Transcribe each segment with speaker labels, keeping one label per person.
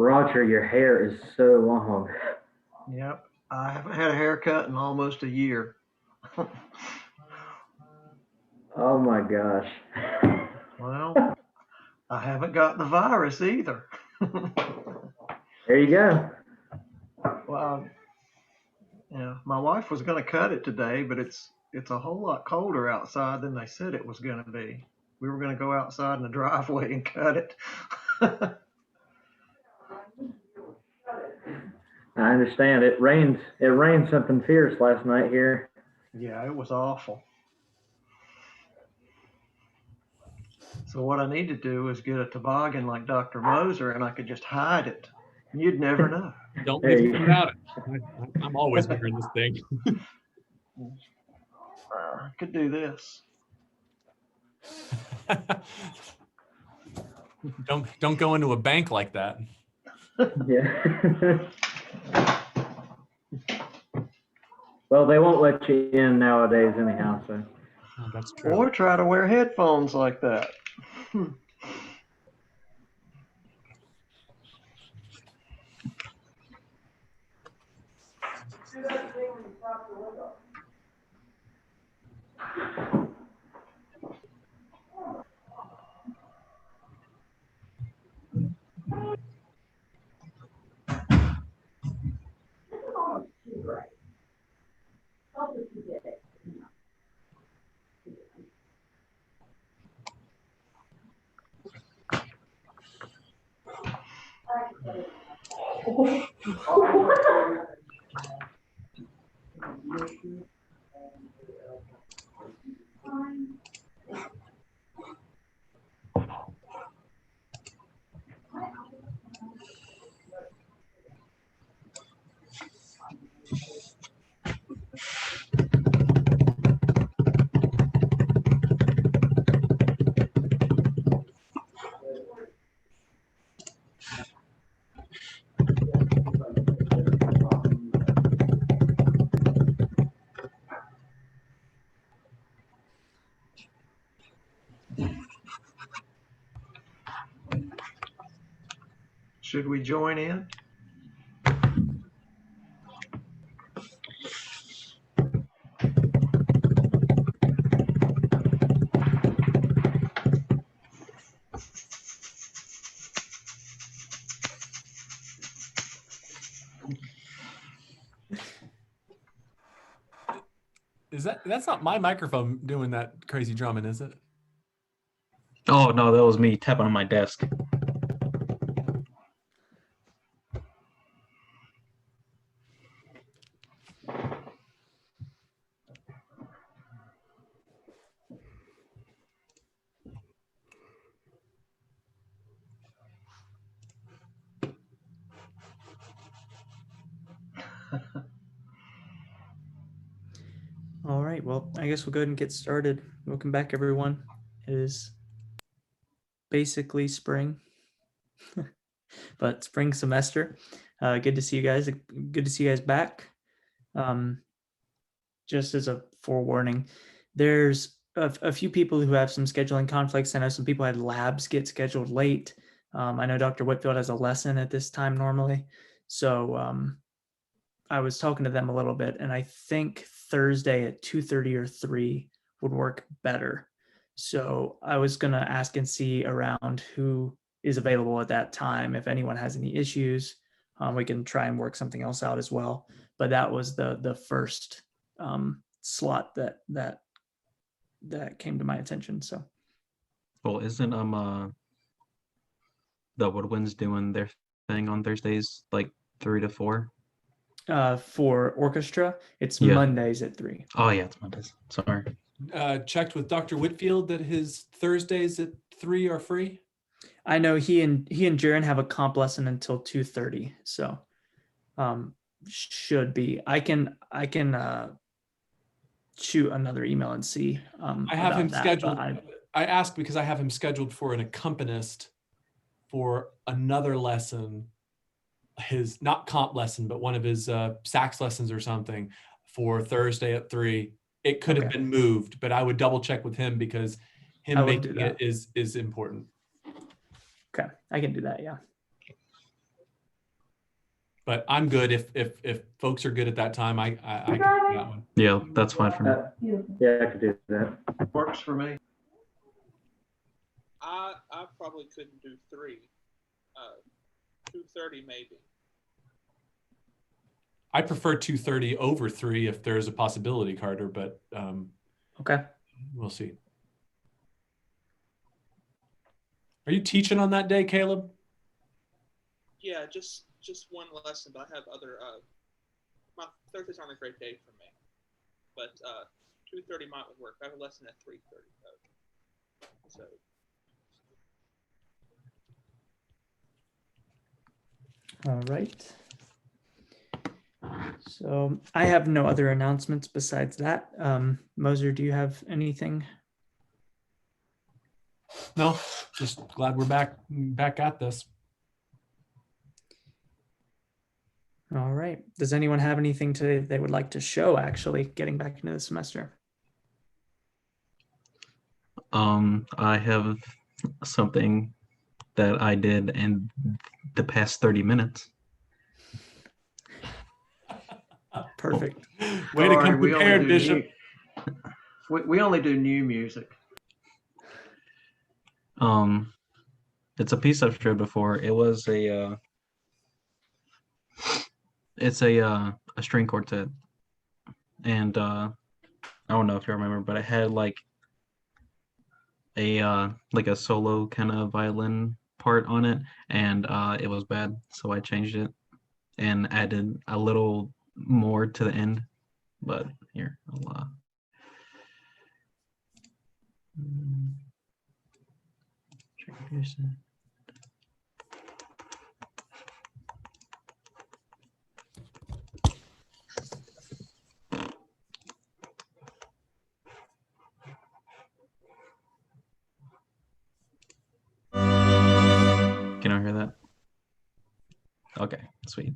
Speaker 1: Roger, your hair is so long.
Speaker 2: Yep. I haven't had a haircut in almost a year.
Speaker 1: Oh my gosh.
Speaker 2: Well, I haven't got the virus either.
Speaker 1: There you go.
Speaker 2: Well, yeah, my wife was going to cut it today, but it's a whole lot colder outside than they said it was going to be. We were going to go outside in the driveway and cut it.
Speaker 1: I understand. It rained. It rained something fierce last night here.
Speaker 2: Yeah, it was awful. So what I need to do is get a toboggan like Dr. Moser, and I could just hide it. You'd never know.
Speaker 3: Don't leave me without it. I'm always wearing this thing.
Speaker 2: I could do this.
Speaker 3: Don't go into a bank like that.
Speaker 1: Yeah. Well, they won't let you in nowadays anyhow, so.
Speaker 3: Oh, that's true.
Speaker 2: Or try to wear headphones like that. Should we join in?
Speaker 3: That's not my microphone doing that crazy drumming, is it?
Speaker 4: Oh no, that was me tapping on my desk.
Speaker 5: All right, well, I guess we'll go ahead and get started. Welcome back, everyone. It is basically spring, but spring semester. Good to see you guys. Good to see you guys back. Just as a forewarning, there's a few people who have some scheduling conflicts. I know some people had labs get scheduled late. I know Dr. Whitfield has a lesson at this time normally. So I was talking to them a little bit, and I think Thursday at 2:30 or 3 would work better. So I was going to ask and see around who is available at that time. If anyone has any issues, we can try and work something else out as well. But that was the first slot that came to my attention. So,
Speaker 4: well, isn't the Woodwinds doing their thing on Thursdays like 3 to 4?
Speaker 5: For orchestra, it's
Speaker 4: Yeah.
Speaker 5: Mondays at 3.
Speaker 4: Oh yeah, it's Mondays. Sorry.
Speaker 3: Checked with Dr. Whitfield that his Thursdays at 3 are free.
Speaker 5: I know he and Jaron have a comp lesson until 2:30, so should be. I can shoot another email and see.
Speaker 3: I have him scheduled.
Speaker 5: I
Speaker 3: asked because I have him scheduled for an accompanist for another lesson, his not comp lesson, but one of his sax lessons or something for Thursday at 3. It could have been moved, but I would double check with him because him making it is important.
Speaker 5: Okay, I can do that. Yeah.
Speaker 3: but I'm good if folks are good at that time. I can do that one.
Speaker 4: Yeah, that's fine for me.
Speaker 1: Yeah, I could do that.
Speaker 2: Works for me.
Speaker 6: I probably couldn't do 3. 2:30 maybe.
Speaker 3: I prefer 2:30 over 3 if there's a possibility, Carter, but
Speaker 5: Okay.
Speaker 3: we'll see. Are you teaching on that day, Caleb?
Speaker 6: Yeah, just one lesson, but I have other. My Thursdays aren't a great day for me, but 2:30 might work. I have a lesson at 3:30 though. So.
Speaker 5: All right. So I have no other announcements besides that. Moser, do you have anything?
Speaker 3: No, just glad we're back at this.
Speaker 5: All right. Does anyone have anything they would like to show, actually, getting back into the semester?
Speaker 4: I have something that I did in the past 30 minutes.
Speaker 5: Perfect.
Speaker 3: Way to
Speaker 2: Sorry,
Speaker 3: come prepared, Bishop.
Speaker 2: We only do new music.
Speaker 4: It's a piece I've showed before. It was it's a string quartet, and I don't know if you remember, but it had like a solo kind of violin part on it, and it was bad, so I changed it and added a little more to the end. But here, I'll introduce it. Can I hear that? Okay, sweet.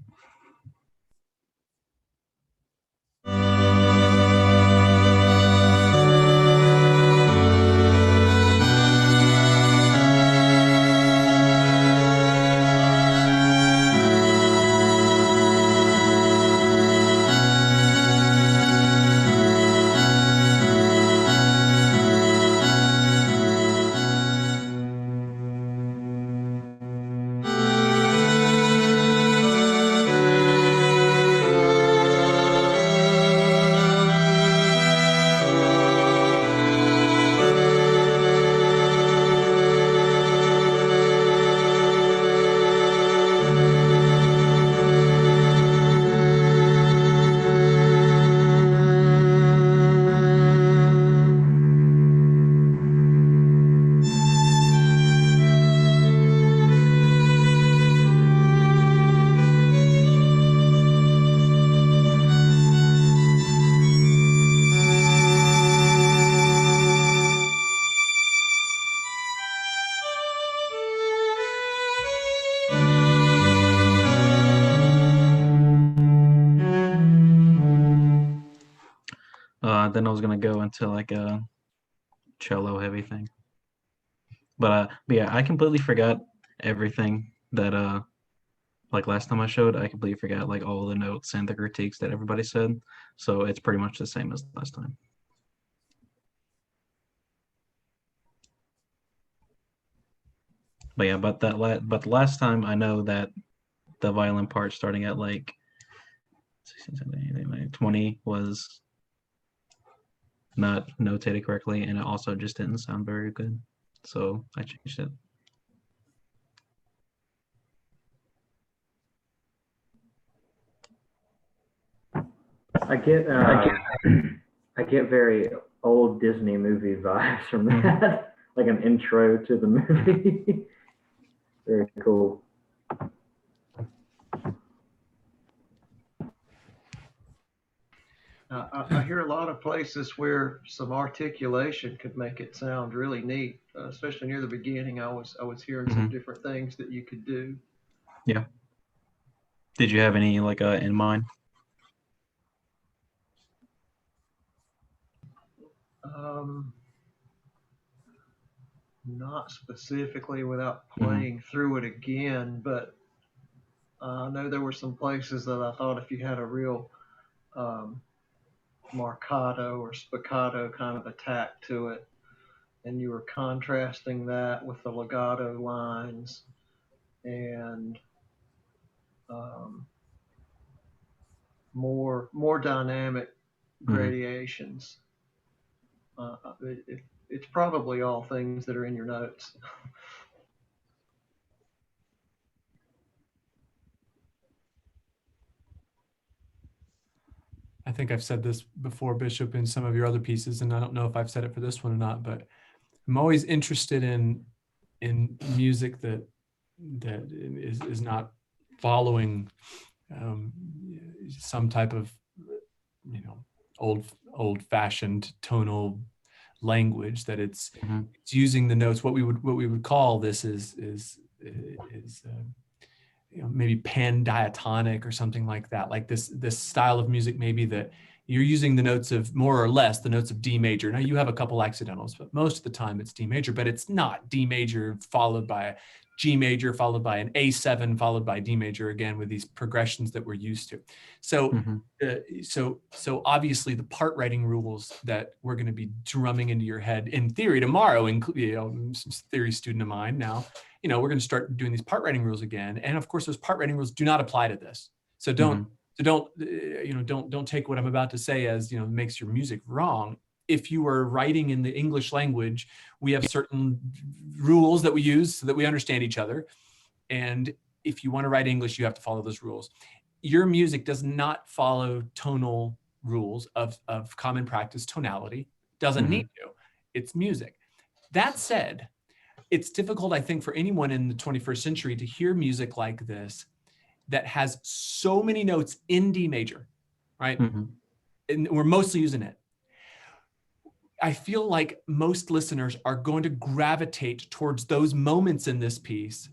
Speaker 4: Then I was gonna go into like a cello heavy thing, but yeah, I completely forgot everything that like last time I showed. I completely forgot like all the notes and the critiques that everybody said, so it's pretty much the same as last time. But yeah, but the last time I know that the violin part starting at like 16, 17, 20 was not notated correctly, and it also just didn't sound very good, so I changed it.
Speaker 1: I get very old Disney movie vibes from that, like an intro to the movie. Very cool.
Speaker 2: I hear a lot of places where some articulation could make it sound really neat, especially near the beginning. I was hearing some different things that you could do.
Speaker 4: Yeah. Did you have any like in mind?
Speaker 2: Not specifically without playing through it again, but I know there were some places that I thought if you had a real marcato or spiccato kind of attack to it, and you were contrasting that with the legato lines and um, more dynamic gradations. It's probably all things that are in your notes.
Speaker 3: I think I've said this before, Bishop, in some of your other pieces, and I don't know if I've said it for this one or not, but I'm always interested in music that is not following some type of, you know, old fashioned tonal language, that it's using the notes. What we would call this is you know, maybe pan-diatonic or something like that. Like this style of music, maybe that you're using the notes of, more or less, the notes of D major. Now you have a couple accidentals, but most of the time it's D major, but it's not D major followed by a G major, followed by an A7, followed by D major again, with these progressions that we're used to. So, so obviously the part writing rules that we're going to be drumming into your head in theory tomorrow, you know, some theory student of mine now, you know, we're going to start doing these part writing rules again. And of course, those part writing rules do not apply to this. So don't take what I'm about to say as, you know, makes your music wrong. If you are writing in the English language, we have certain rules that we use so that we understand each other. And if you want to write English, you have to follow those rules. Your music does not follow tonal rules of common practice tonality. Doesn't need to. It's music. That said, it's difficult, I think, for anyone in the 21st century to hear music like this that has so many notes in D major, right? And we're mostly using it. I feel like most listeners are going to gravitate towards those moments in this piece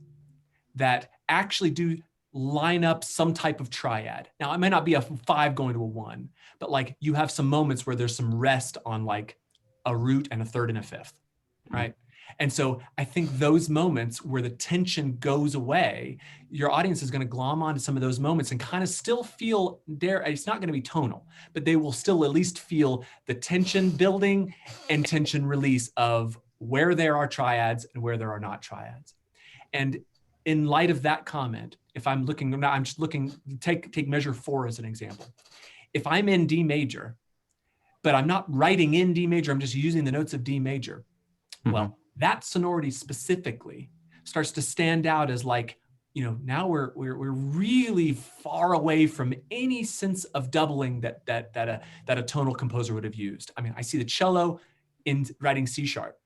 Speaker 3: that actually do line up some type of triad. Now, it might not be a 5 going to a 1, but like you have some moments where there's some rest on like a root and a third and a fifth, right? And so I think those moments where the tension goes away, your audience is going to glom onto some of those moments and kind of still feel there. It's not going to be tonal, but they will still at least feel the tension building and tension release of where there are triads and where there are not triads. And in light of that comment, if I'm looking, I'm just looking, take measure 4 as an example. If I'm in D major, but I'm not writing in D major, I'm just using the notes of D major. Well, that sonority specifically starts to stand out as like, you know, now we're really far away from any sense of doubling that a tonal composer would have used. I mean, I see the cello in writing C sharp,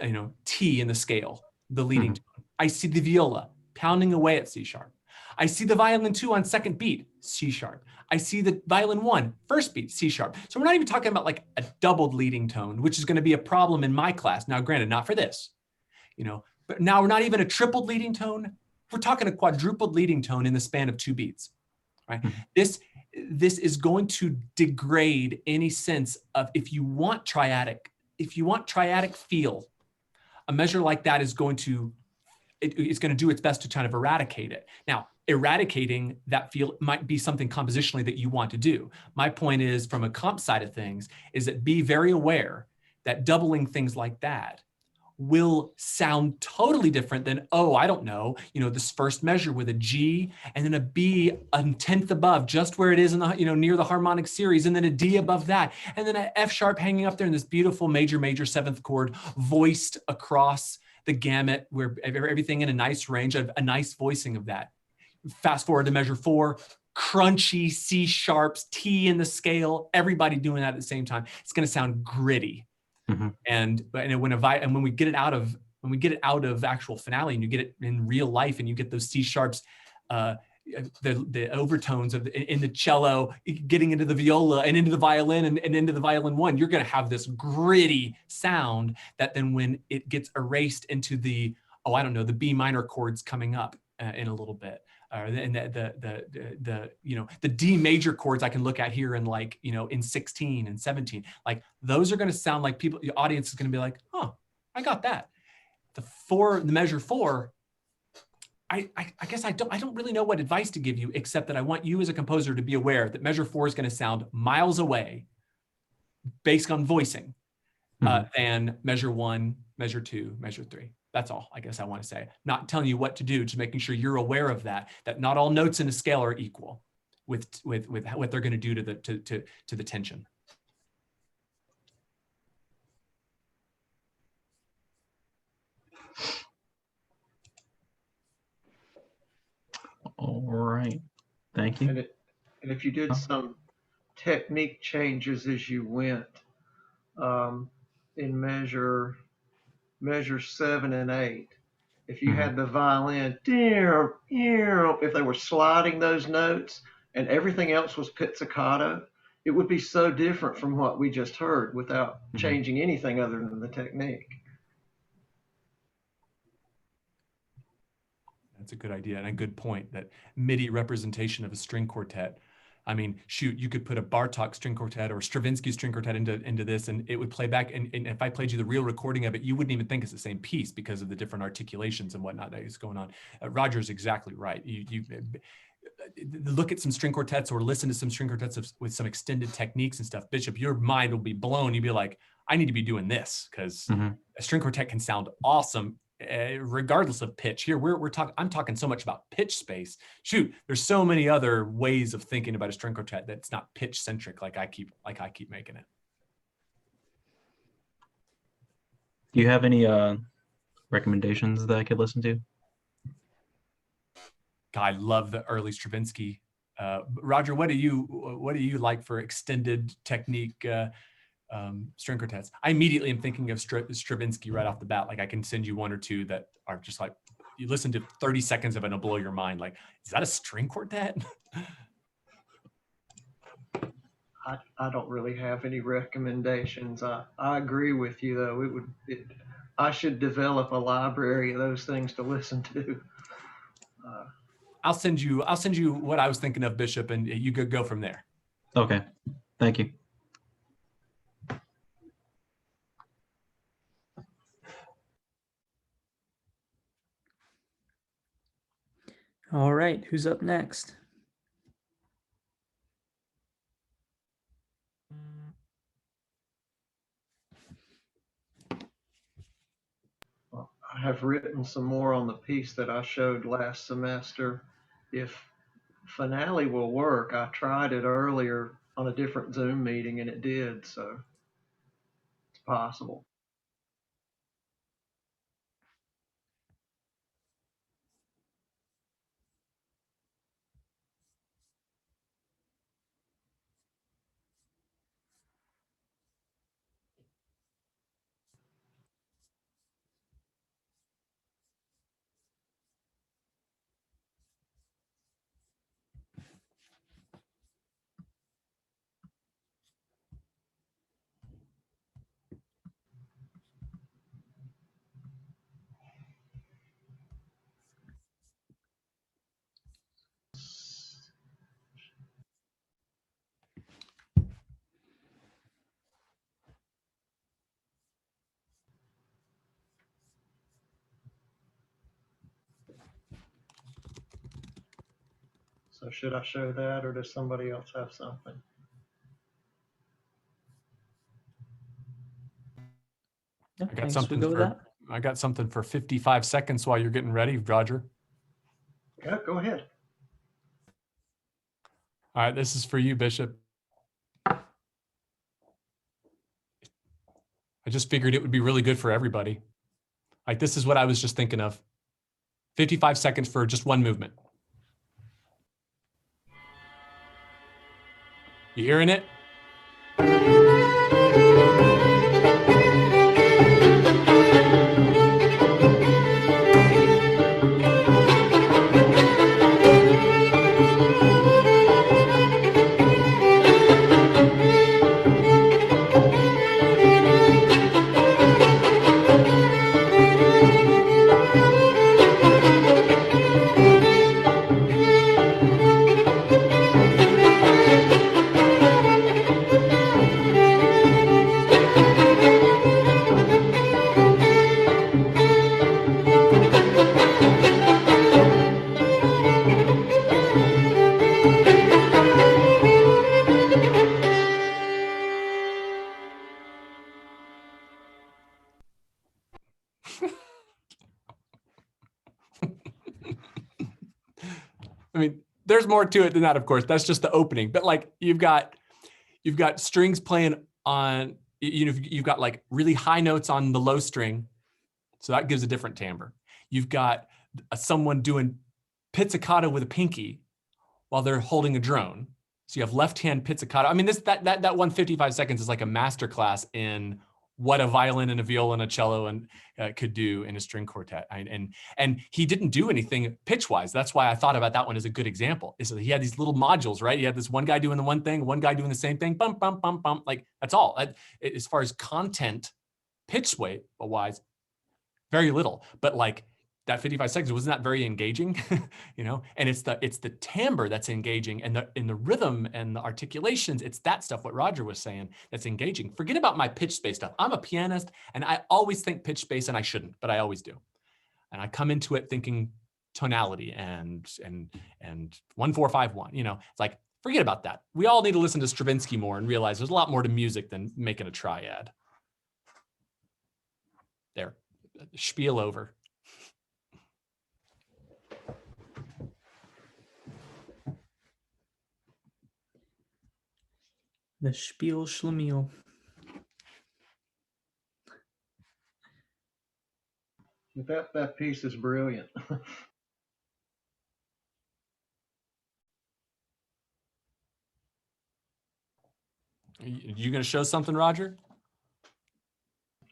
Speaker 3: you know, T in the scale, the leading tone. I see the viola pounding away at C sharp. I see the violin 2 on second beat, C sharp. I see the violin 1, first beat, C sharp. So we're not even talking about like a doubled leading tone, which is going to be a problem in my class. Now, granted, not for this, you know, but now we're not even a tripled leading tone. We're talking a quadrupled leading tone in the span of 2 beats, right? This is going to degrade any sense of, if you want triadic feel, a measure like that is going to, it's going to do its best to kind of eradicate it. Now, eradicating that feel might be something compositionally that you want to do. My point is, from a comp side of things, is that be very aware that doubling things like that will sound totally different than, oh, I don't know, you know, this first measure with a G and then a B a tenth above, just where it is in the, you know, near the harmonic series, and then a D above that, and then an F sharp hanging up there in this beautiful major 7th chord voiced across the gamut, where everything in a nice range of a nice voicing of that. Fast forward to measure 4, crunchy C sharps, T in the scale, everybody doing that at the same time. It's going to sound gritty. And when we get it out of actual finale, and you get it in real life, and you get those C sharps, the overtones of in the cello, getting into the viola and into the violin and into the violin 1, you're going to have this gritty sound that then, when it gets erased into the, oh, I don't know, the B minor chords coming up in a little bit, and the you know, the D major chords I can look at here in, like, you know, in 16 and 17, like those are going to sound like the audience is going to be like, oh, I got that. The measure 4, I guess I don't really know what advice to give you, except that I want you as a composer to be aware that measure 4 is going to sound miles away based on voicing than measure 1, measure 2, measure 3. That's all I guess I want to say. Not telling you what to do, just making sure you're aware of that not all notes in a scale are equal with what they're going to do to the tension.
Speaker 4: All right. Thank you.
Speaker 2: And if you did some technique changes as you went, in measure 7 and 8, if you had the violin, if they were sliding those notes and everything else was pizzicato, it would be so different from what we just heard without changing anything other than the technique.
Speaker 3: That's a good idea and a good point, that MIDI representation of a string quartet. I mean, shoot, you could put a Bartok string quartet or Stravinsky string quartet into this, and it would play back. And if I played you the real recording of it, you wouldn't even think it's the same piece because of the different articulations and whatnot that is going on. Roger's exactly right. You look at some string quartets or listen to some string quartets with some extended techniques and stuff. Bishop, your mind will be blown. You'll be like, I need to be doing this, because a string quartet can sound awesome regardless of pitch. Here I'm talking so much about pitch space. Shoot, there's so many other ways of thinking about a string quartet that's not pitch centric like I keep making it.
Speaker 4: Do you have any recommendations that I could listen to?
Speaker 3: God, I love the early Stravinsky. Roger, what do you like for extended technique string quartets? I immediately am thinking of Stravinsky right off the bat. Like, I can send you one or two that are just like, you listen to 30 seconds of it and it'll blow your mind. Like, is that a string quartet?
Speaker 2: I don't really have any recommendations. I agree with you though. I should develop a library of those things to listen to.
Speaker 3: I'll send you what I was thinking of, Bishop, and you could go from there.
Speaker 4: Okay, thank you.
Speaker 5: All right, who's up next?
Speaker 2: I have written some more on the piece that I showed last semester. If finale will work, I tried it earlier on a different Zoom meeting and it did, so it's possible. So should I show that, or does somebody else have something?
Speaker 5: Yeah,
Speaker 3: I got
Speaker 5: guess
Speaker 3: something
Speaker 5: we'll go with that.
Speaker 3: I got something for 55 seconds while you're getting ready, Roger.
Speaker 2: Yeah, go ahead.
Speaker 3: All right, this is for you, Bishop. I just figured it would be really good for everybody. Like, this is what I was just thinking of. 55 seconds for just one movement. You hearing it? I mean, there's more to it than that, of course. That's just the opening. But like you've got strings playing on, you've got like really high notes on the low string. So that gives a different timbre. You've got someone doing pizzicato with a pinky while they're holding a drone. So you have left-hand pizzicato. I mean, that 155 seconds is like a masterclass in what a violin and a viola and a cello and could do in a string quartet. And he didn't do anything pitch-wise. That's why I thought about that one as a good example. Is that he had these little modules, right? He had this one guy doing the one thing, one guy doing the same thing, bump, bump, bump, bump. Like that's all. As far as content, pitch weight wise, very little. But like that 55 seconds wasn't that very engaging, and it's the timbre that's engaging, and the rhythm and the articulations, it's that stuff, what Roger was saying, that's engaging. Forget about my pitch space stuff. I'm a pianist and I always think pitch space, and I shouldn't, but I always do. And I come into it thinking tonality and 1451, it's like, forget about that. We all need to listen to Stravinsky more and realize there's a lot more to music than making a triad. There, spiel over.
Speaker 5: The spiel schlemiel.
Speaker 2: That piece is brilliant.
Speaker 3: You going to show something, Roger?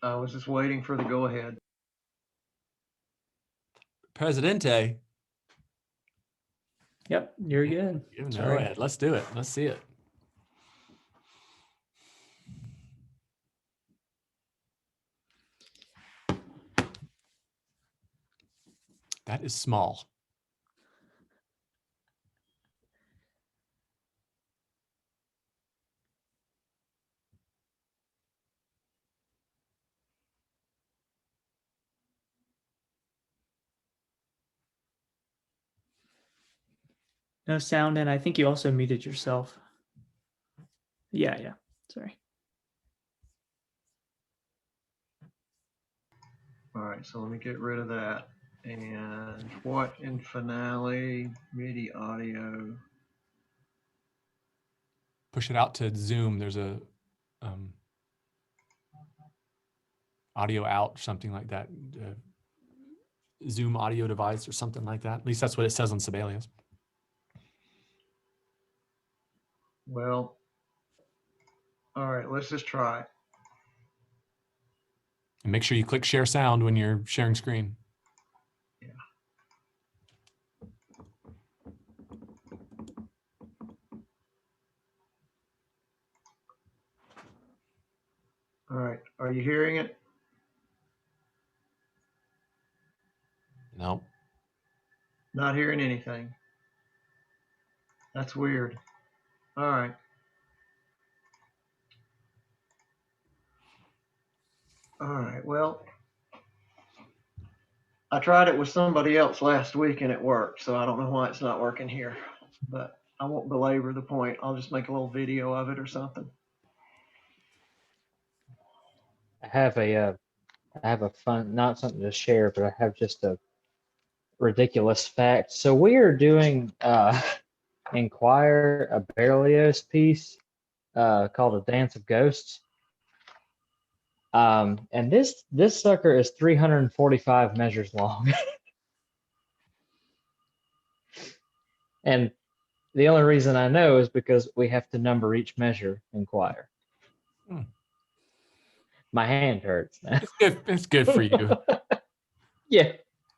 Speaker 2: I was just waiting for the go ahead.
Speaker 3: Presidente.
Speaker 5: Yep, you're good.
Speaker 3: Go ahead. Let's do it. Let's see it. That is small.
Speaker 5: No sound, and I think you also muted yourself. Yeah. Sorry.
Speaker 2: All right, so let me get rid of that. And what in finale, MIDI audio?
Speaker 3: Push it out to Zoom. There's a audio out, something like that. Zoom audio device or something like that. At least that's what it says on Sibelius.
Speaker 2: Well, all right, let's just try it.
Speaker 3: And make sure you click share sound when you're sharing screen.
Speaker 2: Yeah. All right, are you hearing it?
Speaker 3: No.
Speaker 2: Not hearing anything. That's weird. All right. All right, well, I tried it with somebody else last week and it worked, so I don't know why it's not working here. But I won't belabor the point. I'll just make a little video of it or something.
Speaker 1: I have a fun, not something to share, but I have just a ridiculous fact. So we are doing in choir a Berlioz piece called A Dance of Ghosts. And this sucker is 345 measures long. And the only reason I know is because we have to number each measure in choir. My hand hurts now.
Speaker 3: It's good for you.
Speaker 1: Yeah.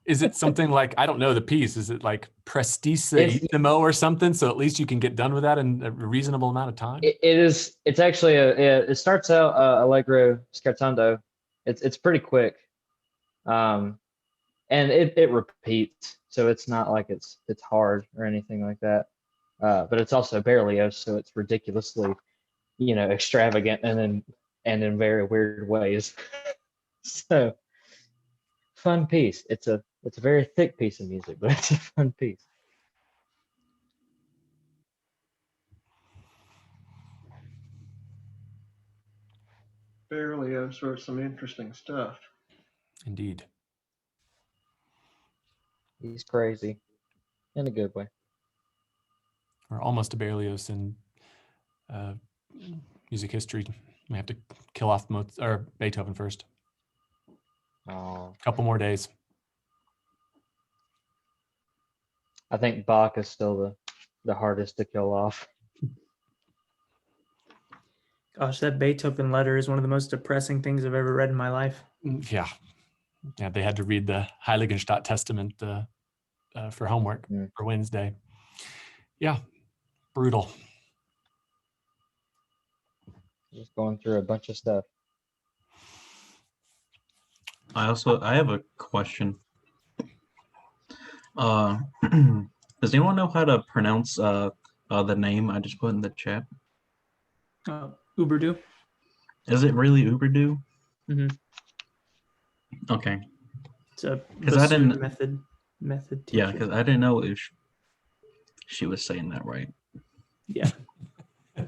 Speaker 3: Is it something like, I don't know the piece, is it like prestissimo or something? So at least you can get done with that in a reasonable amount of time?
Speaker 1: It's actually it starts out Allegro scherzando. It's pretty quick. And it repeats. So it's not like it's hard or anything like that. But it's also Berlioz, so it's ridiculously, extravagant and in very weird ways. So fun piece. It's a very thick piece of music, but it's a fun piece.
Speaker 2: Berlioz wrote some interesting stuff.
Speaker 3: Indeed.
Speaker 1: He's crazy in a good way.
Speaker 3: We're almost a Berlioz in music history. We have to kill off Beethoven first.
Speaker 1: Oh,
Speaker 3: Couple more days.
Speaker 1: I think Bach is still the hardest to kill off.
Speaker 5: Gosh, that Beethoven letter is one of the most depressing things I've ever read in my life.
Speaker 3: Yeah. They had to read the Heiligenstadt Testament for homework for Wednesday. Yeah, brutal.
Speaker 1: Just going through a bunch of stuff.
Speaker 4: I have a question. Does anyone know how to pronounce the name I just put in the chat?
Speaker 5: Uberdu.
Speaker 4: Is it really Uberdu?
Speaker 5: Mm-hmm.
Speaker 4: Okay.
Speaker 5: It's a
Speaker 4: 'Cause I didn't-
Speaker 5: method teacher.
Speaker 4: Yeah, because I didn't know if she was saying that right.
Speaker 5: Yeah.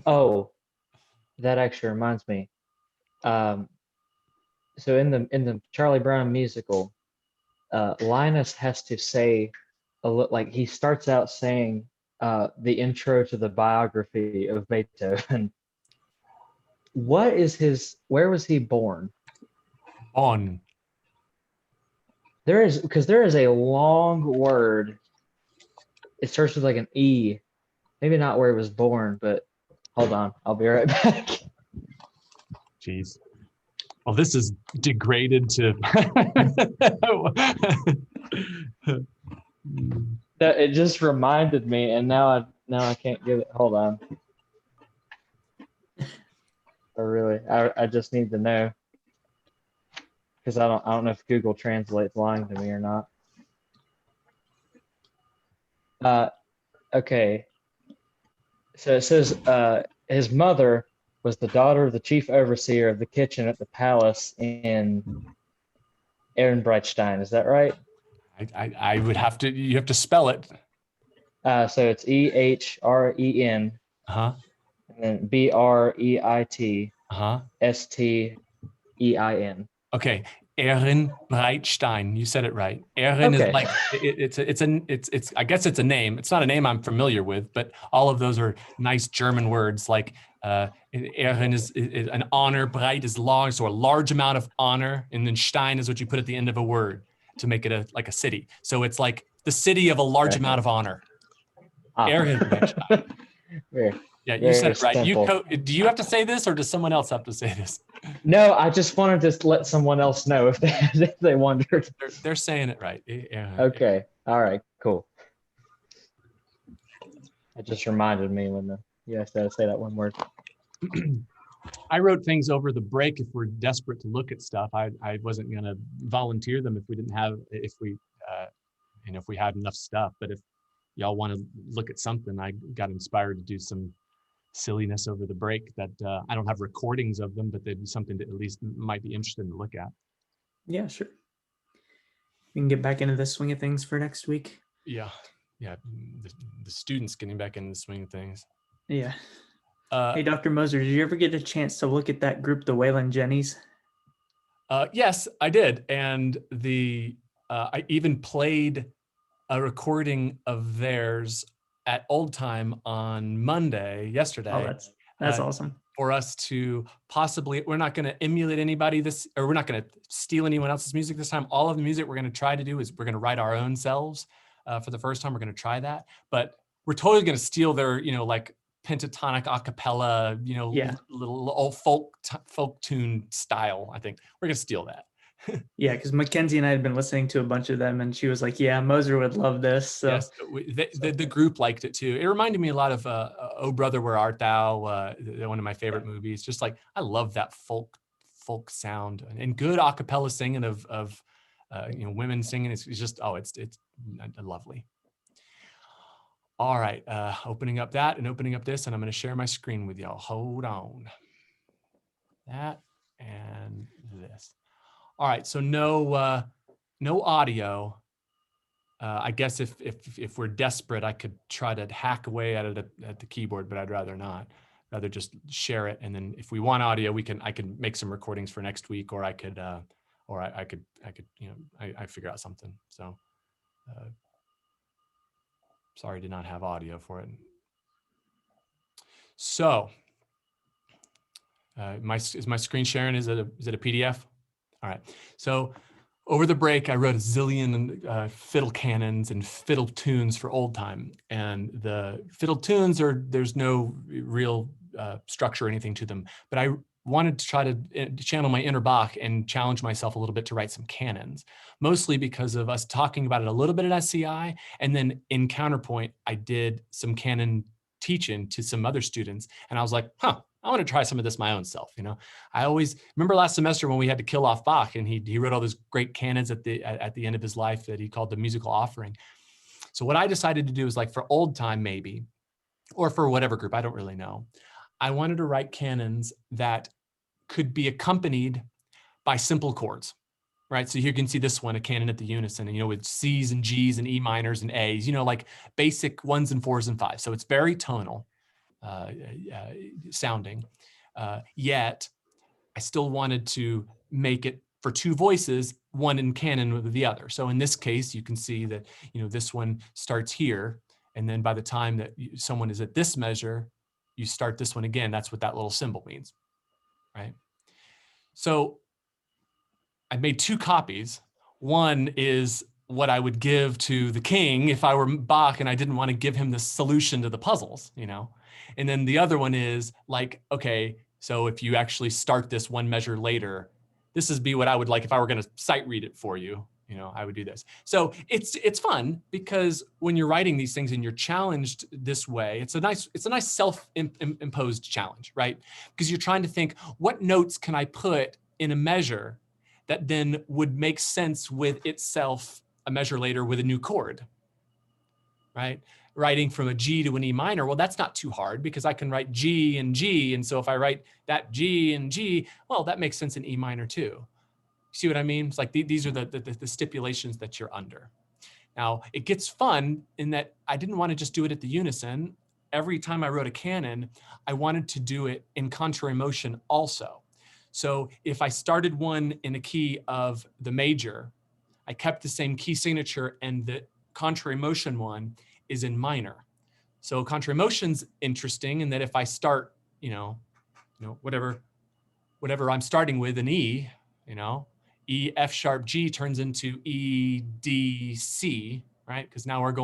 Speaker 1: Oh, that actually reminds me. So in the Charlie Brown musical, Linus has to say like he starts out saying the intro to the biography of Beethoven. Where was he born?
Speaker 3: On.
Speaker 1: There is a long word. It starts with like an E. Maybe not where he was born, but hold on, I'll be right back.
Speaker 3: Jeez. Well, this is degraded to.
Speaker 1: It just reminded me, and now I can't get it. Hold on. I just need to know because I don't know if Google Translate's lying to me or not. Okay. So it says his mother was the daughter of the chief overseer of the kitchen at the palace in Ehrenbreitstein. Is that right?
Speaker 3: I would have to. You have to spell it.
Speaker 1: So it's Ehren,
Speaker 3: Uh-huh.
Speaker 1: and then Breitstein.
Speaker 3: Uh-huh. Okay. Ehrenbreitstein. You said it right. Ehren
Speaker 1: Okay.
Speaker 3: is like it's I guess it's a name. It's not a name I'm familiar with, but all of those are nice German words. Like Ehren is an honor, Breit is long, so a large amount of honor, and then Stein is what you put at the end of a word to make it like a city. So it's like the city of a large amount of honor. Ehrenbreitstein. Yeah, you said it right. Do you have to say this, or does someone else have to say this?
Speaker 1: No, I just wanted to let someone else know if they wondered.
Speaker 3: They're saying it right.
Speaker 1: Okay. All right. Cool. It just reminded me when you asked to say that one word.
Speaker 3: I wrote things over the break if we're desperate to look at stuff. I wasn't going to volunteer them if we had enough stuff. But if y'all want to look at something, I got inspired to do some silliness over the break that I don't have recordings of them, but they'd be something that at least might be interesting to look at.
Speaker 5: Yeah, sure. We can get back into the swing of things for next week.
Speaker 3: Yeah. The students getting back into the swing of things.
Speaker 5: Yeah. Hey, Dr. Moser, did you ever get a chance to look at that group, the Wayland Jennies?
Speaker 3: Yes, I did. And I even played a recording of theirs at Old Time on yesterday.
Speaker 5: Oh, that's awesome.
Speaker 3: For us to possibly, we're not going to emulate anybody or we're not going to steal anyone else's music this time. All of the music we're going to try to do is we're going to write our own selves for the first time. We're going to try that, but we're totally going to steal their, like pentatonic a cappella, little old folk tune style. I think we're going to steal that.
Speaker 5: Yeah, because Mackenzie and I had been listening to a bunch of them, and she was like, "Yeah, Moser would love this." So.
Speaker 3: Yes, the group liked it too. It reminded me a lot of "Oh Brother, Where Art Thou," one of my favorite movies. Just like I love that folk sound and good a cappella singing of women singing. It's just it's lovely. All right, opening up that and opening up this, and I'm going to share my screen with y'all. Hold on. That and this. All right, so no audio. I guess if we're desperate, I could try to hack away at it at the keyboard, but I'd rather not. Rather just share it, and then if we want audio, I can make some recordings for next week, or I could figure out something. So sorry to not have audio for it. So, is my screen sharing? Is it a PDF? All right. So over the break, I wrote a zillion fiddle canons and fiddle tunes for old time. And the fiddle tunes there's no real structure or anything to them. But I wanted to try to channel my inner Bach and challenge myself a little bit to write some canons, mostly because of us talking about it a little bit at SCI. And then in Counterpoint, I did some canon teaching to some other students. And I was like, I want to try some of this my own self. I always remember last semester when we had to kill off Bach, and he wrote all those great canons at the end of his life that he called the musical offering. So what I decided to do is, like, for old time maybe, or for whatever group, I don't really know, I wanted to write canons that could be accompanied by simple chords, right? So you can see this one, a canon at the unison, and with C's and G's and E minors and A's, like basic 1s and 4s and 5s. So it's very tonal sounding, yet I still wanted to make it for two voices, one in canon with the other. So in this case, you can see that, this one starts here. And then by the time that someone is at this measure, you start this one again. That's what that little symbol means, right? So I made two copies. One is what I would give to the king if I were Bach and I didn't want to give him the solution to the puzzles, And then the other one is like, okay, so if you actually start this one measure later, this is what I would like if I were going to sight read it for you. I would do this. So it's fun because when you're writing these things and you're challenged this way, it's a nice self-imposed challenge, right? Because you're trying to think, what notes can I put in a measure that then would make sense with itself a measure later with a new chord, right? Writing from a G to an E minor, well, that's not too hard because I can write G and G. And so if I write that G and G, well, that makes sense in E minor too. See what I mean? It's like these are the stipulations that you're under. Now, it gets fun in that I didn't want to just do it at the unison. Every time I wrote a canon, I wanted to do it in contrary motion also. So if I started one in a key of the major, I kept the same key signature, and the contrary motion one is in minor. So contrary motion's interesting in that if I start, whatever I'm starting with an E, E, F sharp, G turns into E, D, C, right? Because now I'm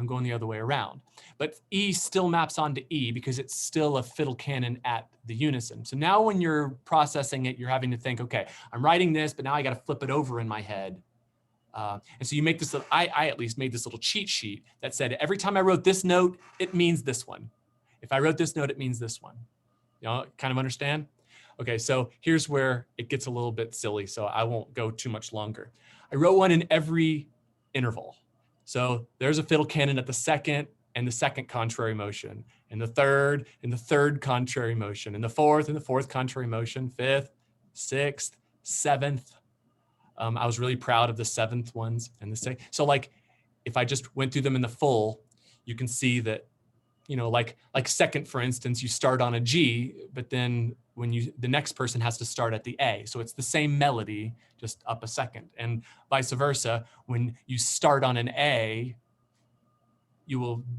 Speaker 3: going the other way around. But E still maps onto E because it's still a fiddle canon at the unison. So now when you're processing it, you're having to think, okay, I'm writing this, but now I got to flip it over in my head. And so you make this, I at least made this little cheat sheet that said, every time I wrote this note, it means this one. If I wrote this note, it means this one. Kind of understand? Okay, so here's where it gets a little bit silly, so I won't go too much longer. I wrote one in every interval. So there's a fiddle canon at the second and the second contrary motion, and the third contrary motion, and the fourth contrary motion, fifth, sixth, seventh. I was really proud of the seventh ones and the sixth. So like, if I just went through them in the full, you can see that, like second, for instance, you start on a G, but then the next person has to start at the A. So it's the same melody, just up a second. And vice versa, when you start on an A,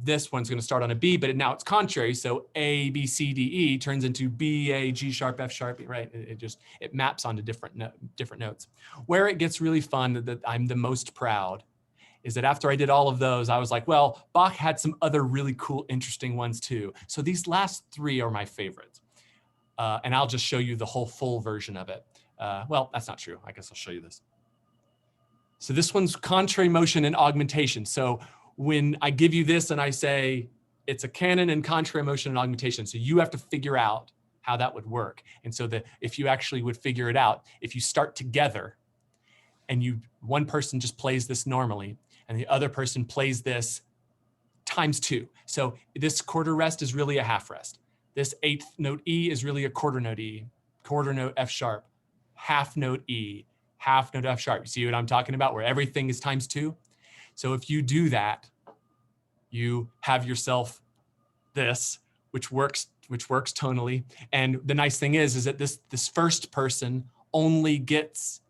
Speaker 3: this one's gonna start on a B, but now it's contrary. So A, B, C, D, E turns into B, A, G sharp, F sharp, right? It maps onto different notes. Where it gets really fun, that I'm the most proud, is that after I did all of those, I was like, well, Bach had some other really cool, interesting ones too. So these last three are my favorites. And I'll just show you the whole full version of it. Well, that's not true. I guess I'll show you this. So this one's contrary motion and augmentation. So when I give you this and I say, it's a canon and contrary motion and augmentation. So you have to figure out how that would work. And so that if you actually would figure it out, if you start together and one person just plays this normally, and the other person plays this times 2. So this quarter rest is really a half rest. This 8th note E is really a quarter note E, quarter note F sharp, half note E, half note F sharp. You see what I'm talking about, where everything is times 2? So if you do that, you have yourself this, which works tonally. And the nice thing is that this first person only gets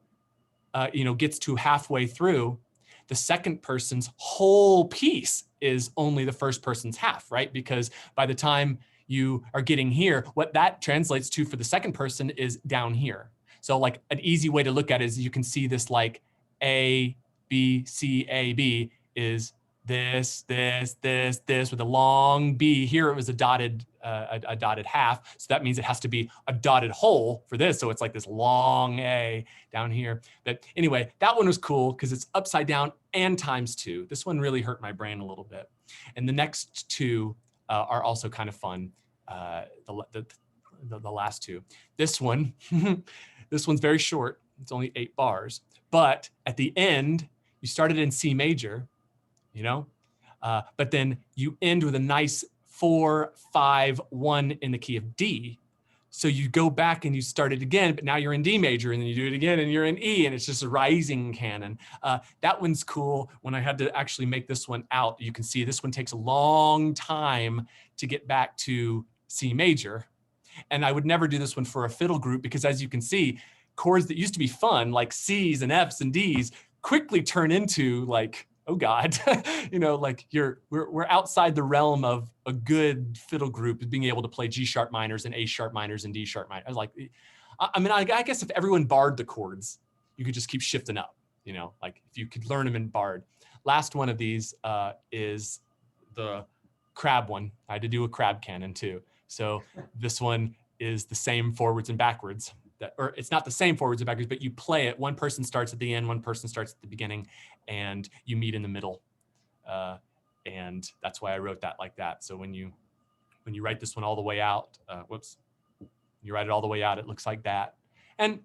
Speaker 3: to halfway through. The second person's whole piece is only the first person's half, right? Because by the time you are getting here, what that translates to for the second person is down here. So like an easy way to look at it is you can see this like A, B, C, A, B is this with a long B. Here it was a dotted half. So that means it has to be a dotted hole for this. So it's like this long A down here. But anyway, that one was cool because it's upside down and ×2. This one really hurt my brain a little bit. And the next two are also kind of fun. The last two. This one, this one's very short. It's only 8 bars. But at the end, you started in C major, you know, but then you end with a nice 4, 5, 1 in the key of D. So you go back and you start it again, but now you're in D major, and then you do it again and you're in E, and it's just a rising canon. That one's cool. When I had to actually make this one out, you can see this one takes a long time to get back to C major. And I would never do this one for a fiddle group because, as you can see, chords that used to be fun, like C's and F's and D's, quickly turn into like, oh God, you know, like we're outside the realm of a good fiddle group being able to play G sharp minors and A sharp minors and D sharp minors. I was like, I mean, I guess if everyone barred the chords, you could just keep shifting up, you know, like if you could learn them in barred. Last one of these is the crab one. I had to do a crab canon too. So this one is the same forwards and backwards. Or it's not the same forwards and backwards, but you play it. One person starts at the end, one person starts at the beginning, and you meet in the middle. And that's why I wrote that like that. So when you write this one all the way out, you write it all the way out, it looks like that. And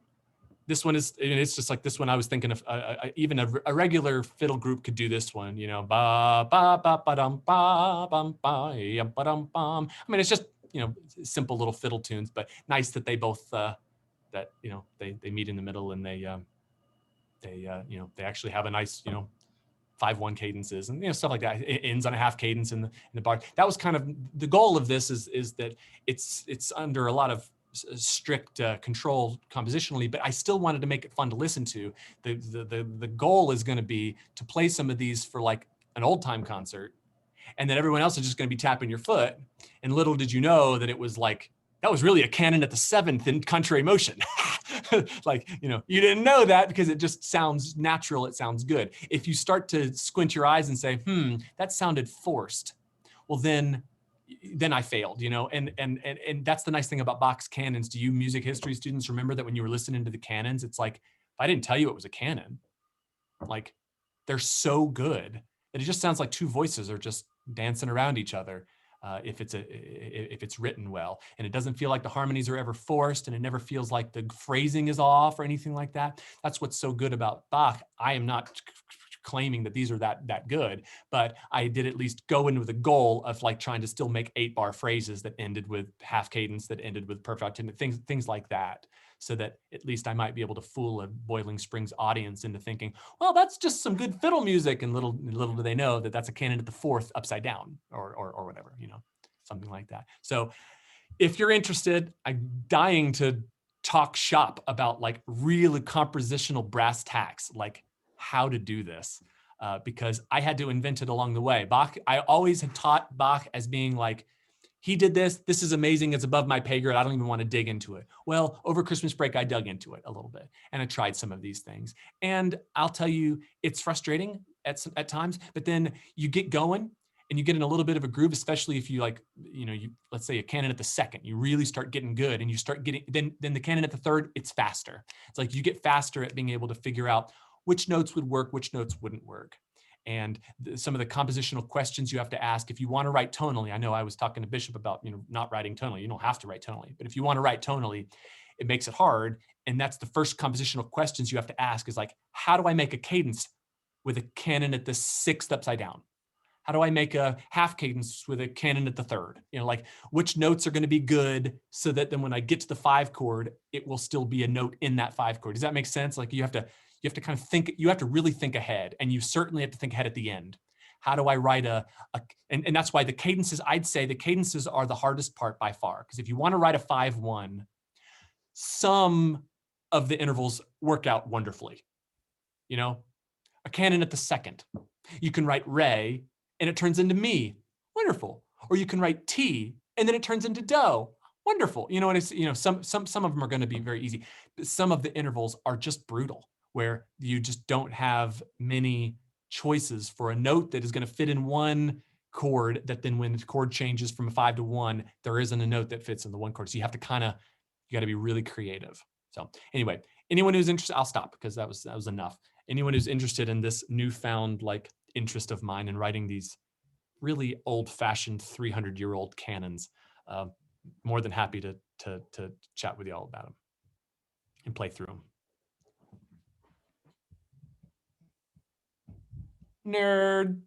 Speaker 3: this one is, it's just like this one. I was thinking of even a regular fiddle group could do this one, you know, ba ba ba ba dum ba bum ba yum ba dum bum. I mean, it's just, you know, simple little fiddle tunes, but nice that they both that, you know, they meet in the middle, and they you know, they actually have a nice, you know, 5/1 cadences and, you know, stuff like that. It ends on a half cadence in the bar. That was kind of the goal of this, is that it's under a lot of strict control compositionally, but I still wanted to make it fun to listen to. The goal is going to be to play some of these for like an old time concert, and then everyone else is just going to be tapping your foot. And little did you know that it was like, that was really a canon at the 7th in contrary motion. Like, you know, you didn't know that because it just sounds natural. It sounds good. If you start to squint your eyes and say, that sounded forced, well, then I failed, you know, and that's the nice thing about Bach's canons. Do you music history students remember that when you were listening to the canons, it's like, if I didn't tell you it was a canon, like they're so good that it just sounds like two voices are just dancing around each other. If it's written well, and it doesn't feel like the harmonies are ever forced, and it never feels like the phrasing is off or anything like that. That's what's so good about Bach. I am not claiming that these are that good, but I did at least go in with a goal of like trying to still make 8-bar phrases that ended with half cadence, that ended with perfect things like that, so that at least I might be able to fool a Boiling Springs audience into thinking, well, that's just some good fiddle music, and little do they know that that's a canon at the 4th upside down, or whatever, you know, something like that. So if you're interested, I'm dying to talk shop about like really compositional brass tacks, like how to do this, because I had to invent it along the way. Bach, I always had taught Bach as being like, he did this is amazing, it's above my pay grade, I don't even want to dig into it. Well, over Christmas break, I dug into it a little bit, and I tried some of these things. And I'll tell you, it's frustrating at times, but then you get going and you get in a little bit of a groove, especially if you like, you know, let's say a canon at the 2nd, you really start getting good, and you start getting, then the canon at the 3rd, it's faster. It's like you get faster at being able to figure out which notes would work, which notes wouldn't work. And some of the compositional questions you have to ask if you want to write tonally. I know I was talking to Bishop about, you know, not writing tonally. You don't have to write tonally, but if you want to write tonally, it makes it hard. And that's the first compositional questions you have to ask, is like, how do I make a cadence with a canon at the 6th upside down? How do I make a half cadence with a canon at the 3rd? You know, like which notes are going to be good so that then when I get to the 5 chord, it will still be a note in that 5 chord. Does that make sense? Like you have to kind of think, you have to really think ahead, and you certainly have to think ahead at the end. How do I write and that's why the cadences, I'd say the cadences are the hardest part by far, because if you want to write a 5/1, some of the intervals work out wonderfully. You know, a canon at the 2nd, you can write re and it turns into mi, wonderful. Or you can write T and then it turns into do. Wonderful. You know, and it's, you know, some of them are going to be very easy. But some of the intervals are just brutal, where you just don't have many choices for a note that is going to fit in one chord, that then when the chord changes from a 5 to 1, there isn't a note that fits in the one chord. So you have to you got to be really creative. So anyway, anyone who's interested, I'll stop because that was enough. Anyone who's interested in this newfound like interest of mine in writing these really old-fashioned 300-year-old canons, more than happy to chat with you all about them and play through them. Nerd.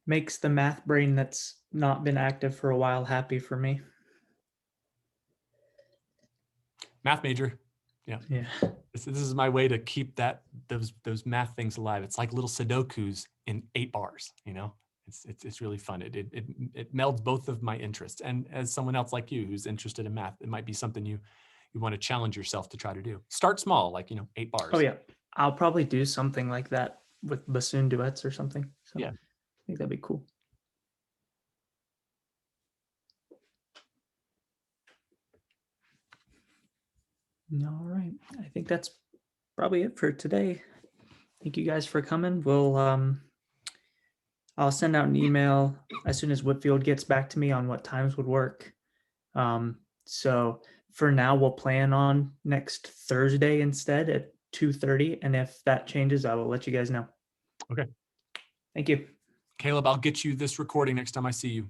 Speaker 5: Makes the math brain that's not been active for a while happy for me.
Speaker 3: Math major. Yeah. This is my way to keep those math things alive. It's like little Sudokus in 8 bars, you know? It's really fun. It melds both of my interests. And as someone else like you who's interested in math, it might be something you want to challenge yourself to try to do. Start small, like, 8 bars.
Speaker 5: Oh yeah. I'll probably do something like that with bassoon duets or something. So
Speaker 3: Yeah.
Speaker 5: I think that'd be cool. All right. I think that's probably it for today. Thank you guys for coming. I'll send out an email as soon as Whitfield gets back to me on what times would work. So for now, we'll plan on next Thursday instead at 2:30. And if that changes, I will let you guys know.
Speaker 3: Okay.
Speaker 5: Thank you.
Speaker 3: Caleb, I'll get you this recording next time I see you.